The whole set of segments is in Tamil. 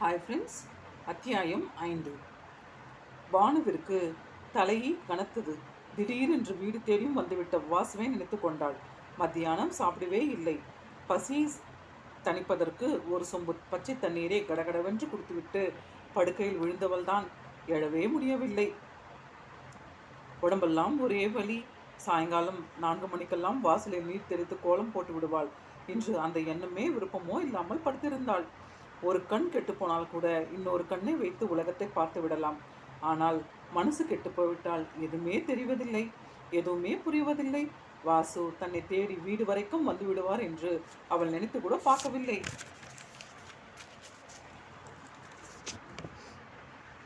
Hi friends. அத்தியாயம் 5. பானுவிற்கு தலையை கனத்தது. திடீரென்று வீடு தேடியும் வந்துவிட்ட வாசுவை நினைத்து கொண்டாள். மத்தியானம் சாப்பிடவே இல்லை. பசி தணிப்பதற்கு ஒரு சொம்பு பச்சை தண்ணீரை கடகடவென்று குடித்துவிட்டு படுக்கையில் விழுந்தவள்தான். எழவே முடியவில்லை. உடம்பெல்லாம் ஒரே வலி. சாயங்காலம் 4 மணிக்கெல்லாம் வாசலில் நீர் தெளித்து கோலம் போட்டு விடுவாள். இன்று அந்த எண்ணமே விருப்பமோ இல்லாமல் படுத்திருந்தாள். ஒரு கண் கெட்டுப்போனால் கூட இன்னொரு கண்ணை வைத்து உலகத்தை பார்த்து விடலாம். ஆனால் மனசு கெட்டு போய்விட்டால் எதுவுமே தெரிவதில்லை, எதுவுமே புரிவதில்லை. வாசு தன்னை தேடி வீடு வரைக்கும் வந்து விடுவார் என்று அவள் நினைத்து கூட பார்க்கவில்லை.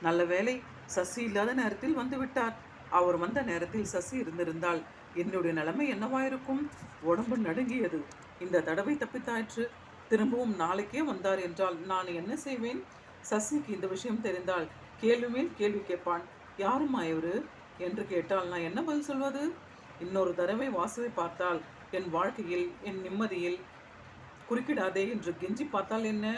நல்ல வேளை, சசி இல்லாத நேரத்தில் வந்து விட்டார். அவர் வந்த நேரத்தில் சசி இருந்திருந்தால் என்னுடைய நிலைமை என்னவாயிருக்கும்? உடம்பு நடுங்கியது. இந்த தடவை தப்பித்தாயிற்று. திரும்பவும் நாளைக்கே வந்தார் என்றால் நான் என்ன செய்வேன்? சசிக்கு இந்த விஷயம் தெரிந்தால் கேள்வி மேல் கேள்வி கேட்பான். யாரும் இவரு என்று கேட்டால் நான் என்ன பதில் சொல்வது? இன்னொரு தடவை வாசுவை பார்த்தால் என் வாழ்க்கையில், என் நிம்மதியில் குறுக்கிடாதே என்று கெஞ்சி பார்த்தால் என்ன?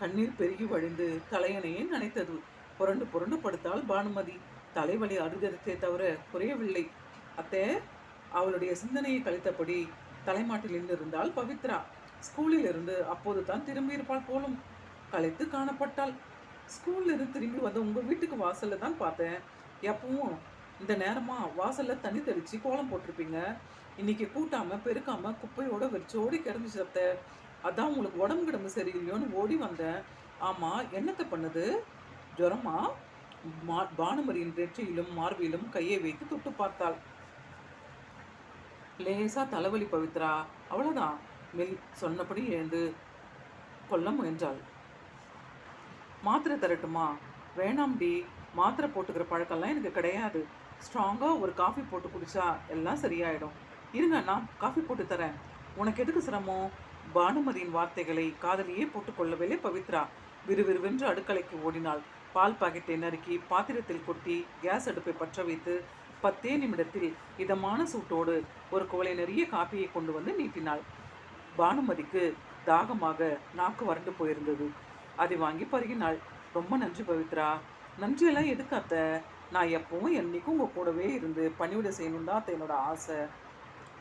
கண்ணீர் பெருகி வழிந்து தலையணையே நனைத்தது. புரண்டு புரண்டு படுத்தால் பானுமதி. தலைவலி அருகத்தை தவிர குறையவில்லை. அத்தே, அவளுடைய சிந்தனையை கழித்தபடி தலைமாட்டில் நின்றிருந்தாள் பவித்ரா. ஸ்கூலில் இருந்து அப்போது தான் திரும்பியிருப்பாள் போலும். களைத்து காணப்பட்டாள். ஸ்கூல்ல இருந்து திரும்பி வந்து உங்கள் வீட்டுக்கு வாசலில் தான் பார்த்தேன். எப்பவும் இந்த நேரமாக வாசலில் தண்ணி தெளித்து கோலம் போட்டிருப்பீங்க. இன்னைக்கு கூட்டாமல் பெருக்காமல் குப்பையோட வெறிச்சோடி கிடந்துச்சு சத்த. அதான் உங்களுக்கு உடம்பு கிடம்பு சரியில்லையோன்னு ஓடி வந்தேன். ஆமாம், என்னத்தை பண்ணுது? ஜுரமா? பானுமரியின் நெற்றியிலும் மார்பிலும் கையை வைத்து தொட்டு பார்த்தாள். லேசா தலைவலி பவித்ரா, அவ்வளோதான். மெல் சொன்னபடி எழுந்து கொல்ல முயன்றாள். மாத்திரை தரட்டுமா? வேணாம்டி, மாத்திரை போட்டுக்கிற பழக்கம்லாம் எனக்கு கிடையாது. ஸ்ட்ராங்காக ஒரு காஃபி போட்டு குடிச்சா எல்லாம் சரியாயிடும். இருங்க, நான் காஃபி போட்டு தரேன். உனக்கு எதுக்கு சிரமம்? பானுமதியின் வார்த்தைகளை காதலியே போட்டுக்கொள்ளவில்லை பவித்ரா. விறுவிறுவென்று அடுக்கலைக்கு ஓடினாள். பால் பாக்கெட்டை நறுக்கி பாத்திரத்தில் கொட்டி கேஸ் அடுப்பை பற்ற வைத்து 10 நிமிடத்தில் இதமான சூட்டோடு ஒரு குவளை நிறைய காப்பியை கொண்டு வந்து நீட்டினாள். பானுமதிக்கு தாகமாக நாக்கு வறண்டு போயிருந்தது. அதை வாங்கி பருகினாள். ரொம்ப நன்றி பவித்ரா. நன்றியெல்லாம் எதுக்கு அத்தை? நான் எப்பவும் என்னைக்கும் உங்கள் கூடவே இருந்து பணிவிட செய்யணும் தான் அத்தை என்னோட ஆசை.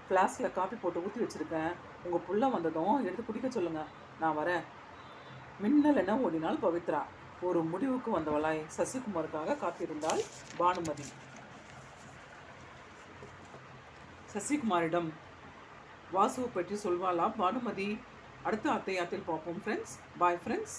ஃப்ளாஸ்கில் காப்பி போட்டு ஊற்றி வச்சுருக்கேன். உங்கள் புள்ள வந்ததும் எடுத்து குடிக்க சொல்லுங்கள், நான் வரேன். மின்னல் என ஓடினாள் பவித்ரா. ஒரு முடிவுக்கு வந்தவளாய் சசிகுமாருக்காக காத்திருந்தாள் பானுமதி. சசிகுமாரிடம் வாசுவை பற்றி சொல்வாளா பானுமதி? அடுத்த அத்தியாயத்தில் பார்ப்போம் ஃப்ரெண்ட்ஸ். Bye friends.